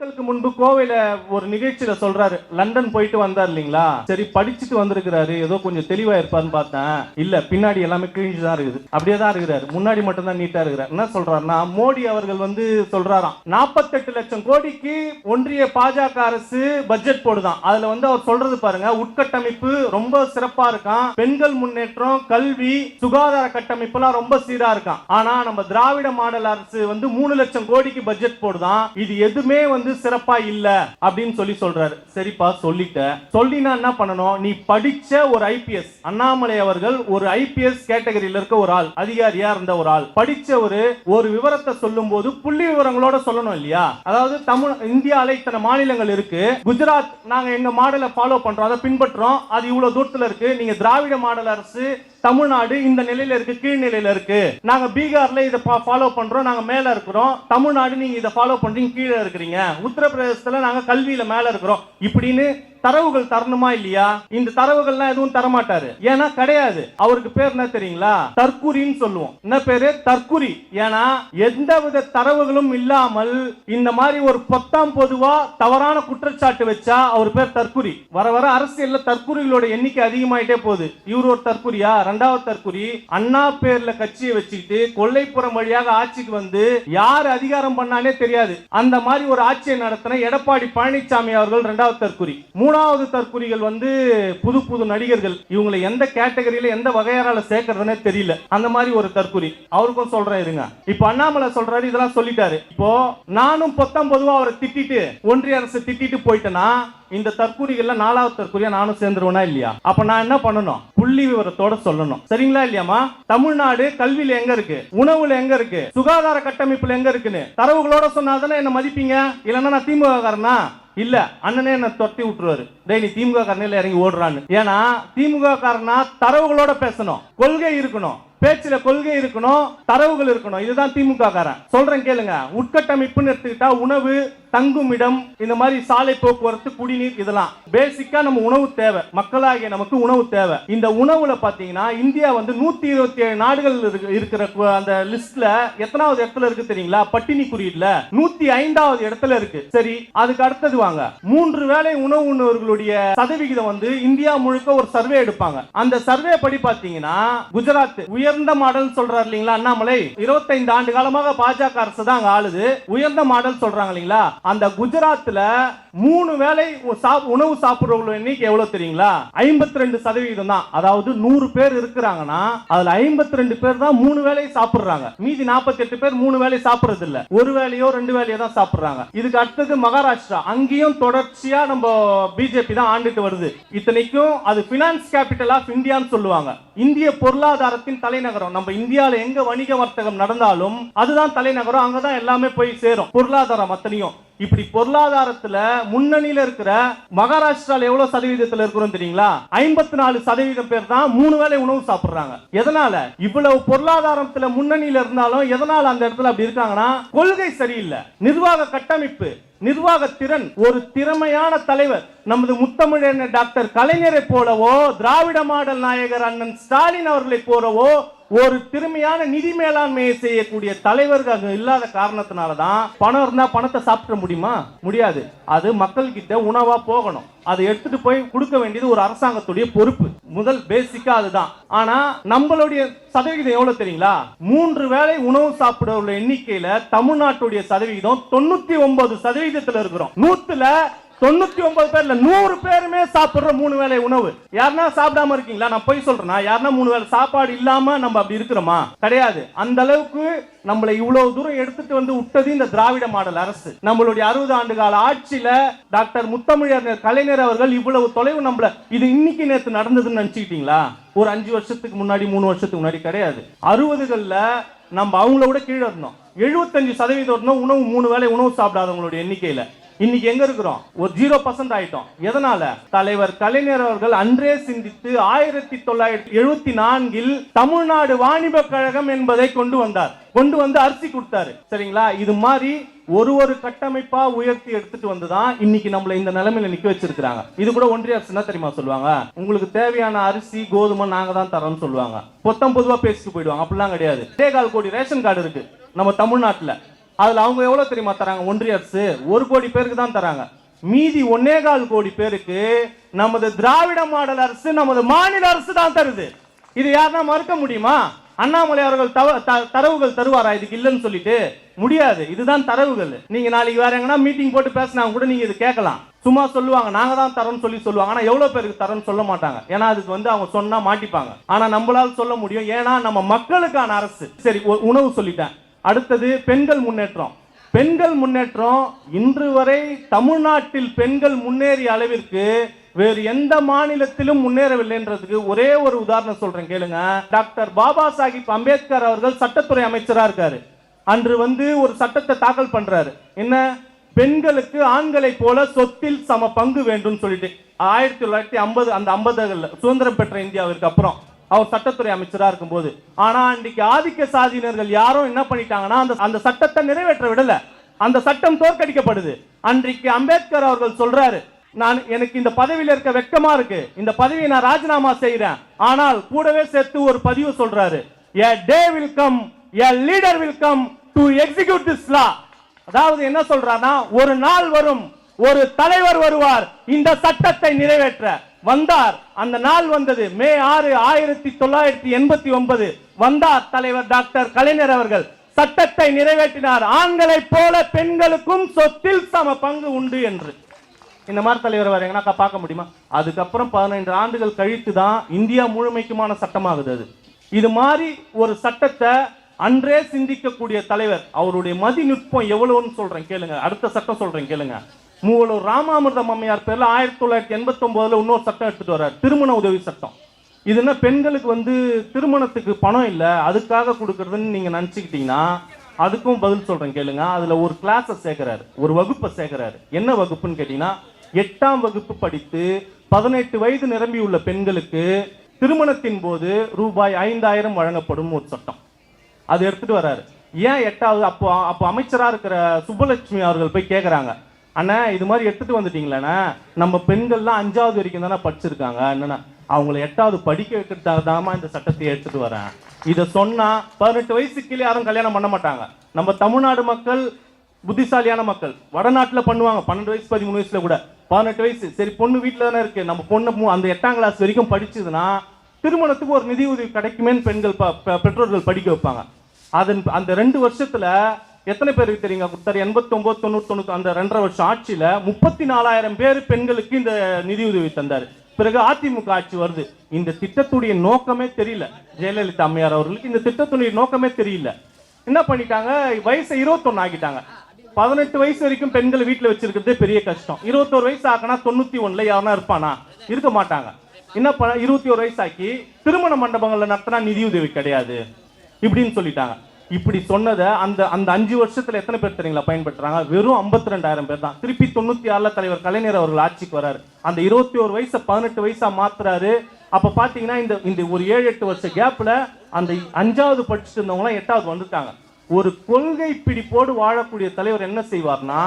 நாட்களுக்கு முன்பு கோவையில ஒரு நிகழ்ச்சியில சொல்றாரு, லண்டன் போயிட்டு வந்தார் இல்லீங்களா, சரி படிச்சுட்டு வந்திருக்கிறாரு, ஏதோ கொஞ்சம் தெளிவா இருப்பாருன்னு பார்த்தேன். இல்ல, பின்னாடி எல்லாமே கிழிஞ்சு தான் இருக்குது, அப்படியே தான் இருக்கிறாரு, முன்னாடி மட்டும் தான் நீட்டா இருக்கிறார். என்ன சொல்றாருன்னா, மோடி அவர்கள் சொல்றாராம் 48 லட்சம் கோடிக்கு ஒன்றிய பாஜக அரசு பட்ஜெட் போடுதான். அதுல அவர் சொல்றது பாருங்க, உட்கட்டமைப்பு ரொம்ப சிறப்பா இருக்கான், பெண்கள் முன்னேற்றம், கல்வி, சுகாதார கட்டமைப்பு எல்லாம் ரொம்ப சீரா இருக்கான். ஆனா நம்ம திராவிட மாடல் அரசு 3 லட்சம் கோடிக்கு பட்ஜெட் போடுதான், இது எதுவுமே சிறப்பா இல்ல அப்படின்னு சொல்றாரு. சரிப்பா, சொல்லினா என்ன பண்ணணும், நீ படிச்ச ஒரு ஐபிஎஸ், அண்ணாமலை அவர்கள் ஒரு ஐபிஎஸ் கேட்டகரியில இருக்க ஒரு ஆள், அதிகாரியா இருந்த ஒரு ஆள், படிச்ச ஒரு விவரத்தை சொல்லும் போது புள்ளி விவரங்களோட சொல்லணும் இல்லையா? அதாவது இந்தியால இத்தனை மாநிலங்கள் இருக்கு, குஜராத் நாங்க எங்க மாடலை ஃபாலோ பண்றோம், அதை பின்பற்றோம், அது இவ்வளவு தூரத்துல இருக்கு, நீங்க திராவிட மாடல் அரசு தமிழ்நாடு இந்த நிலையில இருக்கு, கீழ் நிலையில இருக்கு, நாங்க பீகார்ல இதை ஃபாலோ பண்றோம், நாங்க மேல இருக்கிறோம், தமிழ்நாடு நீங்க இதை ஃபாலோ பண்றீங்க, கீழே இருக்கிறீங்க, உத்தரப்பிரதேசத்துல நாங்க கல்வியில மேல இருக்கிறோம் இப்படின்னு தரவுகள் தரணுமா இல்லையா? இந்த தரவுகள்லாம் எதுவும் தரமாட்டாரு. ஏன்னா கிடையாது. அவருக்கு பேர் என்ன தெரியுங்களா? தற்குறின்னு சொல்லுவோம். என்ன பேரு? தற்குறி. ஏன்னா எந்தவித தரவுகளும் இல்லாமல் இந்த மாதிரி ஒரு பொத்தாம் பொதுவா தவறான குற்றச்சாட்டு வச்சா அவர் பேர் தற்குறி. வர வர அரசியல்ல தற்குறிகளோட எண்ணிக்கை அதிகமாயிட்டே போகுது. இவர் ஒரு தற்குறியா? இரண்டாவது தற்குறி. அண்ணா பேர்ல கட்சியை வச்சுக்கிட்டு கொல்லைப்புறம் வழியாக ஆட்சிக்கு வந்து யார் அதிகாரம் பண்ணானே தெரியாது, அந்த மாதிரி ஒரு ஆட்சியை நடத்தின எடப்பாடி பழனிசாமி அவர்கள் இரண்டாவது தற்குறி. மூணாவது தற்குறிகள் புது புது நடிகர்கள். இவங்களை எந்த கேட்டகரியில எந்த வகையாரால சேர்க்கறதுனே தெரியல, அந்த மாதிரி ஒரு தற்குறி. அவருக்கும் சொல்றேன் இருங்க. இப்ப அண்ணாமலை சொல்றாரு, இதெல்லாம் சொல்லிட்டாரு. இப்போ நானும் பொத்தாம் பொதுவா அவரை திட்டிட்டு, ஒன்றிய அரசு திட்டிட்டு போயிட்டேன்னா இந்த தற்குறிகள்ல நாலாவது தற்குறியா நானும் சேர்ந்துருவனா இல்லையா? அப்ப நான் என்ன பண்ணணும்? புள்ளி விவரத்தோட சொல்லணும். சரிங்களா இல்லையாமா? தமிழ்நாடு கல்வியில எங்க இருக்கு, உணவுல எங்க இருக்கு, சுகாதார கட்டமைப்புல எங்க இருக்குன்னு தரவுகளோட சொன்னாதானே என்ன மதிப்பீங்க. இல்லைன்னா நான் திமுக காரனா இல்ல, அண்ணனே என்ன தொட்டி விட்டுருவாரு, டெய்லி திமுக காரனில இறங்கி ஓடுறான்னு. ஏன்னா திமுக காரனா தரவுகளோட பேசணும், கொள்கை இருக்கணும், பேச்சுல கொள்கை இருக்கணும், தரவுகள் இருக்கணும். இதுதான் திமுக காரன். சொல்றேன் கேளுங்க. உட்கட்டமைப்புன்னு எடுத்துக்கிட்டா உணவு, தங்கும் இடம், இந்த மாதிரி சாலை போக்குவரத்து, குடிநீர், இதெல்லாம் பேசிக்கா நம்ம உணவு தேவை, மக்களாகிய நமக்கு உணவு தேவை. இந்த உணவுல பாத்தீங்கன்னா இந்தியா 127 நாடுகள் இருக்கிற அந்த லிஸ்ட்ல எத்தனாவது இடத்துல இருக்கு தெரியுங்களா? பட்டினி குறியீடுல 105வது இடத்துல இருக்கு. சரி, அதுக்கு அடுத்தது வாங்க. 3 வேளை உணவு உண்ணவர்களுடைய சதவிகிதம் இந்தியா முழுக்க ஒரு சர்வே எடுப்பாங்க. அந்த சர்வே படி பாத்தீங்கன்னா குஜராத் உயர்ந்த மாடல் சொல்றாரு இல்லீங்களா அண்ணாமலை, 25 ஆண்டு காலமாக பாஜக அரசு தான் அங்க ஆளுது, உயர்ந்த மாடல் சொல்றாங்க இல்லீங்களா? அந்த குஜராத்ல 3 வேளை உணவு சாப்பிடுறவங்க எண்ணிக்கை எவ்வளவு தெரியுங்களா? 52% தான். அதாவது 100 பேர் இருக்கிறாங்கன்னா அதுல 52 பேர் தான் 3 வேளை சாப்பிடுறாங்க. மீதி 48 பேர் 3 வேளை சாப்பிடுறது இல்ல, ஒரு வேளையோ 2 வேளையோ தான் சாப்பிடுறாங்க. இதுக்கு அடுத்தது மகாராஷ்டிரா. அங்கேயும் தொடர்ச்சியா நம்ம பிஜேபி தான் ஆண்டுட்டு வருது. இத்தனைக்கும் அது பினான்ஸ் கேபிட்டல் ஆஃப் இந்தியான்னு சொல்லுவாங்க. இந்திய பொருளாதாரத்தின் தலைநகரம். நம்ம இந்தியால எங்க வணிக வர்த்தகம் நடந்தாலும் அதுதான் தலைநகரம், அங்கதான் எல்லாமே போய் சேரும். பொருளாதாரம் அத்தனையும். இப்படி பொருளாதாரத்துல முன்னணியில இருக்கிற மகாராஷ்டிரால எவ்வளவு சதவீதத்துல இருக்கிறோம் தெரியுங்களா? 54% பேர் தான் 3 வேளை உணவு சாப்பிடுறாங்க. எதனால? இவ்வளவு பொருளாதாரத்துல முன்னணியில இருந்தாலும் எதனால அந்த இடத்துல அப்படி இருக்காங்கன்னா, கொள்கை சரியில்லை, நிர்வாக கட்டமைப்பு, நிர்வாக திறன். ஒரு திறமையான தலைவர் நமது முத்தமிழர் டாக்டர் கலைஞரை போலவோ, திராவிட மாடல் நாயகர் அண்ணன் ஸ்டாலின் அவர்களை போலவோ ஒரு திறமையான நிதி மேலாண்மையை செய்யக்கூடிய தலைவர்கள் இல்லாத காரணத்தினாலதான் பணம் இருந்தா பணத்தை சாப்பிட முடியுமா? முடியாது. அது மக்கள் கிட்ட உணவா போகணும், அதை எடுத்துட்டு போய் கொடுக்க வேண்டியது ஒரு அரசாங்கத்துடைய பொறுப்பு. முதல் பேசிக்கா அதுதான். ஆனா நம்மளுடைய சதவிகிதம் எவ்வளவு தெரியுங்களா? 3 வேளை உணவு சாப்பிடுற எண்ணிக்கையில தமிழ்நாட்டுடைய சதவிகிதம் 99% இருக்கிறோம். 99 பேர்ல 100 பேருமே சாப்பிடுற 3 வேளை உணவு. யாருன்னா சாப்பிடாம இருக்கீங்களா? நான் போய் சொல்றேன்னா, யாருன்னா 3 வேளை சாப்பாடு இல்லாம நம்ம அப்படி இருக்கிறோமா? கிடையாது. அந்த அளவுக்கு நம்மளை இவ்வளவு தூரம் எடுத்துட்டு விட்டது இந்த திராவிட மாடல் அரசு. நம்மளுடைய 60 ஆண்டு கால ஆட்சியில டாக்டர் முத்தமிழர் கலைஞர் அவர்கள் இவ்வளவு தொலைவு நம்மள இது இன்னைக்கு நேற்று நடந்ததுன்னு நினைச்சுக்கிட்டீங்களா? ஒரு 5 வருஷத்துக்கு முன்னாடி, 3 வருஷத்துக்கு முன்னாடி கிடையாது. 60கள்ல நம்ம அவங்கள விட கீழே இருந்தோம். 75% உணவு 3 வேளை உணவு சாப்பிடாதவங்களுடைய எண்ணிக்கையில இன்னைக்கு எங்க இருக்கிறோம்? ஒரு 0% ஆயிட்டோம். எதனால? தலைவர் கலைஞர் அவர்கள் அன்றே சிந்தித்து 1974 தமிழ்நாடு வாணிப கழகம் என்பதை கொண்டு வந்து அரிசி கொடுத்தாரு. சரிங்களா? இது மாதிரி ஒரு கட்டமைப்பா உயர்த்தி எடுத்துட்டு வந்துதான் இன்னைக்கு நம்மள இந்த நிலைமையில நிக்க வச்சிருக்காங்க. இது கூட ஒன்றிய அரசு என்ன தெரியுமா சொல்லுவாங்க? உங்களுக்கு தேவையான அரிசி, கோதுமை நாங்க தான் தரோம்னு சொல்லுவாங்க. பொத்தம் பொதுவா பேசிட்டு போயிடுவாங்க. அப்படிலாம் கிடையாது. 2.25 கோடி ரேஷன் கார்டு இருக்கு நம்ம தமிழ்நாட்டுல. அதுல அவங்க எவ்வளவு தெரியுமா தராங்க? ஒன்றிய அரசு 1 கோடி பேருக்கு தான் தராங்க. மீதி 1.25 கோடி பேருக்கு நமது திராவிட மாடல் அரசு, நமது மாநில அரசு தான் தருது. இது யாருன்னா மறுக்க முடியுமா? அண்ணாமலை அவர்கள் தரவுகள் தருவாரா இதுக்கு இல்லைன்னு சொல்லிட்டு? முடியாது. இதுதான் தரவுகள். நீங்க நாளைக்கு வேற எங்கன்னா மீட்டிங் போட்டு பேசினா கூட நீங்க இது கேட்கலாம். சும்மா சொல்லுவாங்க நாங்க தான் தரோம்னு சொல்லுவாங்க. ஆனா எவ்வளவு பேருக்கு தரோம்னு சொல்ல மாட்டாங்க. ஏன்னா அதுக்கு அவங்க சொன்னா மாட்டிப்பாங்க. ஆனா நம்மளால சொல்ல முடியும். ஏன்னா நம்ம மக்களுக்கான அரசு. சரி, உணவு சொல்லிட்டேன். அடுத்தது பெண்கள் முன்னேற்றம். பெண்கள் முன்னேற்றம் இன்று வரை தமிழ்நாட்டில் பெண்கள் முன்னேறிய அளவிற்கு வேறு எந்த மாநிலத்திலும் முன்னேறவில்லைன்றதுக்கு ஒரே ஒரு உதாரணம் சொல்றேன் கேளுங்க. டாக்டர் பாபா சாஹிப் அம்பேத்கர் அவர்கள் சட்டத்துறை அமைச்சரா இருக்காரு. அன்று ஒரு சட்டத்தை தாக்கல் பண்றாரு. என்ன? பெண்களுக்கு ஆண்களை போல சொத்தில் சம பங்கு வேண்டும் சொல்லிட்டு 1950 அந்த 50கள் சுதந்திரம் பெற்ற இந்தியாவிற்கு அப்புறம் அவர் சட்டத்துறை அமைச்சரா இருக்கும்போது. ஆனா அன்றைக்கு ஆதிக்க சாதியினர்கள் யாரும் என்ன பண்ணிட்டாங்கன்னா அந்த சட்டத்தை நிறைவேற்ற விடல. அந்த சட்டம் தோற்கடிக்கப்படுது. அன்றைக்கு அம்பேத்கர் அவர்கள் சொல்றாரு, எனக்கு இந்த பதவியில் இருக்க வெட்கமா இருக்கு, இந்த பதவியை நான் ராஜினாமா செய்யறேன். ஆனால் கூடவே சேர்த்து ஒரு பதிவு சொல்றாரு, a day will come, a leader will come to execute this law. அதாவது என்ன சொல்றானா, ஒரு நாள் வரும், ஒரு தலைவர் வருவார் இந்த சட்டத்தை நிறைவேற்ற. வந்தார். அந்த நாள் வந்தது. மே 6, 1989 வந்தார் தலைவர் டாக்டர் கலைஞர் அவர்கள். சட்டத்தை நிறைவேற்றினார். ஆண்களை போல பெண்களுக்கும் சொத்தில் சம பங்கு உண்டு என்று. இந்த மாதிரி தலைவர் வேற எங்கன்னா பார்க்க முடியுமா? அதுக்கப்புறம் 15 ஆண்டுகள் கழித்து தான் இந்தியா முழுமைக்குமான சட்டமாகுது. அது இது மாதிரி ஒரு சட்டத்தை அன்றே சிந்திக்கக்கூடிய தலைவர். அவருடைய மதிநுட்பம் எவ்வளவுன்னு சொல்றேன் கேளுங்க. அடுத்த சட்டம் சொல்றேன் கேளுங்க. மூவலூர் ராமாமிர்தம் அம்மையார் பேர்ல 1989 இன்னொரு சட்டம் எடுத்துட்டு வர்றார், திருமண உதவி சட்டம். இதுன்னா பெண்களுக்கு திருமணத்துக்கு பணம் இல்லை, அதுக்காக கொடுக்கறதுன்னு நீங்க நினைச்சுக்கிட்டீங்கன்னா அதுக்கும் பதில் சொல்றேன் கேளுங்க. அதுல ஒரு கிளாஸை சேர்க்கிறாரு, ஒரு வகுப்பை சேர்க்கிறாரு. என்ன வகுப்புன்னு கேட்டீங்கன்னா, 8ஆம் வகுப்பு படித்து 18 வயது நிரம்பியுள்ள பெண்களுக்கு திருமணத்தின் போது ரூபாய் 5000 வழங்கப்படும் ஒரு சட்டம். அது எடுத்துட்டு வர்றாரு. ஏன் 8வது? அப்போ அமைச்சரா இருக்கிற சுப்பலட்சுமி அவர்கள் போய் கேட்கறாங்க, அண்ணா இது மாதிரி எடுத்துட்டு வந்துட்டீங்களேண்ணா, நம்ம பெண்கள்லாம் 5வது வரைக்கும் தானே படிச்சிருக்காங்க, என்னன்னா அவங்களை 8வது படிக்க வைக்கிறதாமா இந்த சட்டத்தை எடுத்துட்டு வரேன். இதை சொன்னா 18 வயசுக்கு கீழே யாரும் கல்யாணம் பண்ண மாட்டாங்க. நம்ம தமிழ்நாடு மக்கள் புத்திசாலியான மக்கள். வடநாட்டில் பண்ணுவாங்க 12 வயசு 13 வயசுல கூட. 18 வயசு சரி, பொண்ணு வீட்டில் தானே இருக்கு, நம்ம பொண்ணு அந்த 8ஆம் கிளாஸ் வரைக்கும் படிச்சதுன்னா திருமணத்துக்கு ஒரு நிதி உதவி கிடைக்குமேன்னு பெண்கள் பெற்றோர்கள் படிக்க வைப்பாங்க. அந்த 2 வருஷத்துல எத்தனை பேருக்கு தெரியுங்க கொடுத்தாரு? 89, 90, 90 அந்த 2.5 வருஷம் ஆட்சியில 34,000 பேர் பெண்களுக்கு இந்த நிதி உதவி தந்தாரு. பிறகு அதிமுக ஆட்சி வருது. இந்த திட்டத்துடைய நோக்கமே தெரியல. ஜெயலலிதா அம்மையார் அவர்களுக்கு இந்த திட்டத்துடைய நோக்கமே தெரியல. என்ன பண்ணிட்டாங்க? வயசை 21 ஆகிட்டாங்க. 18 வயசு வரைக்கும் பெண்கள் வீட்டில் வச்சிருக்கிறதே பெரிய கஷ்டம். 21 வயசு ஆக்கினா 91 யாருன்னா இருப்பானா? இருக்க மாட்டாங்க. என்ன பண்ண? 21 வயசு ஆக்கி திருமண மண்டபங்கள்ல நடத்தினா நிதி உதவி கிடையாது இப்படின்னு சொல்லிட்டாங்க. இப்படி சொன்னதை அந்த 5 வருஷத்துல எத்தனை பேர் தெரியுங்களா பயன்படுத்துறாங்க? வெறும் 52,000 பேர் தான். திருப்பி 96 தலைவர் கலைஞர் அவர்கள் ஆட்சிக்கு வராரு. அந்த 21 வயசை 18 வயசா மாத்துறாரு. அப்ப பாத்தீங்கன்னா இந்த ஒரு 7-8 வருஷ கேப்ல அந்த 5வது படிச்சுட்டு இருந்தவங்க 8வது வந்துட்டாங்க. ஒரு கொள்கை பிடிப்போடு வாழக்கூடிய தலைவர் என்ன செய்வார்னா,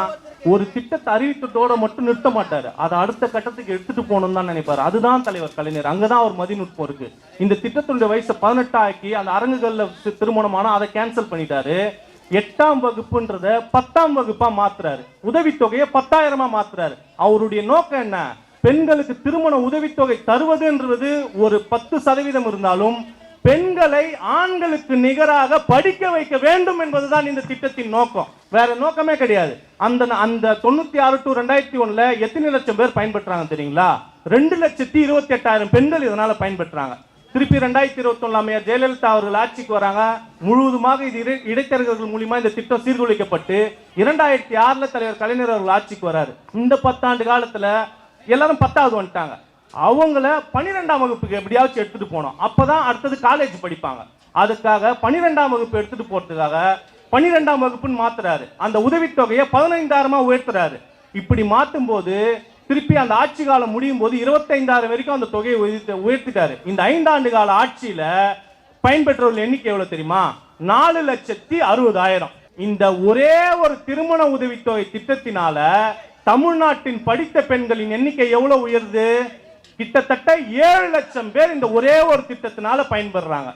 ஒரு திட்டத்தை அறிவித்ததோட மட்டும் நிறுத்த மாட்டாரு, அதை அடுத்த கட்டத்துக்கு எடுத்துட்டு போகணும் தான் நினைப்பாரு. அதுதான் தலைவர் கலைஞர். அங்கதான் ஒரு மதிநுட்பம் இருக்கு. இந்த திட்டத்துடைய வயசை 18 ஆக்கி அந்த அரங்குகள்ல திருமணமான அதை கேன்சல் பண்ணிட்டாரு. 8ஆம் வகுப்புன்றத 10ஆம் வகுப்பா மாத்துறாரு. உதவித்தொகையை 10,000 மாத்துறாரு. அவருடைய நோக்கம் என்ன? பெண்களுக்கு திருமண உதவித்தொகை தருவதுன்றது ஒரு 10% இருந்தாலும் பெண்களை ஆண்களுக்கு நிகராக படிக்க வைக்க வேண்டும் என்பதுதான் இந்த திட்டத்தின் நோக்கம். வேற நோக்கமே கிடையாது. அந்த 96 to 2001 எத்தனை லட்சம் பேர் பயன்பெற்றாங்க தெரியுங்களா? 2,28,000 பெண்கள் இதனால பயன்பெற்றாங்க. திருப்பி 2021 ஜெயலலிதா அவர்கள் ஆட்சிக்கு வராங்க. முழுவதுமாக இது இடைத்தரகர்கள் மூலியமா இந்த திட்டம் சீர்குலைக்கப்பட்டு 2006 தலைவர் கலைஞர் அவர்கள் ஆட்சிக்கு வராரு. இந்த 10 ஆண்டு காலத்துல எல்லாரும் 10வது வந்துட்டாங்க. அவங்கள 12ஆம் வகுப்புக்கு எப்படியாச்சும் எடுத்துட்டு போனோம். அப்பதான் அடுத்தது காலேஜ் படிப்பாங்க. அதுக்காக 12ஆம் வகுப்பு எடுத்துட்டு போறதுக்காக 12ஆம் வகுப்புன்னு மாத்துறாரு. அந்த உதவித்தொகையை 15,000 உயர்த்துறாரு. இப்படி மாற்றும் போது திருப்பி அந்த ஆட்சி காலம் முடியும் போது 25,000 வரைக்கும் அந்த தொகையை உயர்த்திட்டாரு. இந்த 5 ஆண்டு கால ஆட்சியில பயன்பெற்றவர்கள் எண்ணிக்கை எவ்வளவு தெரியுமா? 4,60,000. இந்த ஒரே ஒரு திருமண உதவித்தொகை திட்டத்தினால தமிழ்நாட்டின் படித்த பெண்களின் எண்ணிக்கை எவ்வளவு உயருது? கிட்டத்தட்ட 7 லட்சம் பேர் இந்த ஒரே ஒரு திட்டத்தினால பயன்பெறாங்க.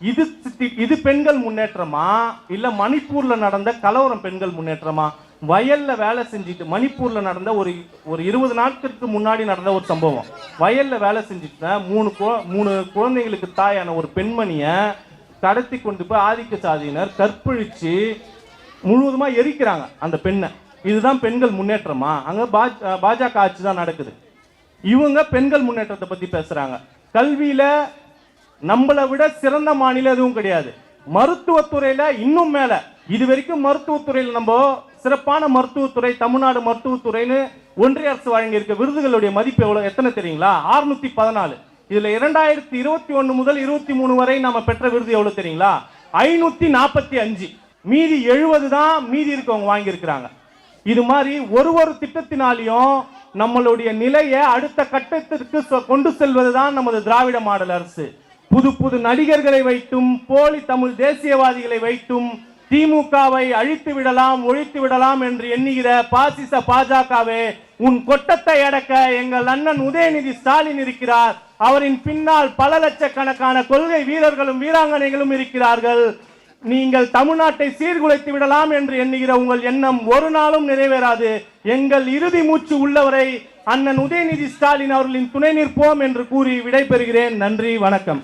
இது பெண்கள் முன்னேற்றமா இல்ல மணிப்பூர்ல நடந்த கலவரம் பெண்கள் முன்னேற்றமா? வயல்ல வேலை செஞ்சுட்டு மணிப்பூர்ல நடந்த ஒரு 20 நாட்களுக்கு முன்னாடி நடந்த ஒரு சம்பவம். வயல்ல வேலை செஞ்சுட்டு மூணு குழந்தைகளுக்கு தாயான ஒரு பெண்மணிய கடத்தி கொண்டு போய் ஆதிக்க சாதியினர் கற்பழிச்சு முழுவதுமா எரிக்கிறாங்க அந்த பெண்ணை. இதுதான் பெண்கள் முன்னேற்றமா? அங்க பாஜக ஆட்சி தான் நடக்குது. இவங்க பெண்கள் முன்னேற்றத்தை பத்தி பேசுறாங்க. கல்வியில நம்மளை விட சிறந்த மாநிலம் எதுவும் கிடையாது. மருத்துவத்துறையில இன்னும் மேல. இது வரைக்கும் மருத்துவத்துறையில் நம்ம சிறப்பான மருத்துவத்துறை தமிழ்நாடு மருத்துவத்துறைன்னு ஒன்றிய அரசு வழங்கி இருக்க விருதுகளுடைய மதிப்பு எவ்வளவு எத்தனை தெரியுங்களா? 614. இதுல 2021 முதல் 23 வரை நாம பெற்ற விருது எவ்வளவு தெரியுங்களா? 545. மீதி 70 தான் மீதி இருக்கவங்க வாங்கி இருக்கிறாங்க. இது மாதிரி ஒரு திட்டத்தினாலையும் நம்மளுடைய நிலையை அடுத்த கட்டத்திற்கு கொண்டு செல்வதுதான் நமது திராவிட மாடல் அரசு. புது நடிகர்களை வைத்தும் போலி தமிழ் தேசியவாதிகளை வைத்தும் திமுகவை அழித்து விடலாம் ஒழித்து விடலாம் என்று எண்ணுகிற பாசிச பாஜகவே, உன் கொட்டத்தை அடக்க எங்கள் அண்ணன் உதயநிதி ஸ்டாலின் இருக்கிறார். அவரின் பின்னால் பல லட்சக்கணக்கான கொள்கை வீரர்களும் வீராங்கனைகளும் இருக்கிறார்கள். நீங்கள் தமிழ்நாட்டை சீர்குலைத்து விடலாம் என்று எண்ணுகிற உங்கள் எண்ணம் ஒரு நாளும் நிறைவேறாது. எங்கள் இறுதி மூச்சு உள்ளவரை அண்ணன் உதயநிதி ஸ்டாலின் அவர்களின் துணை நிற்போம் என்று கூறி விடைபெறுகிறேன். நன்றி, வணக்கம்.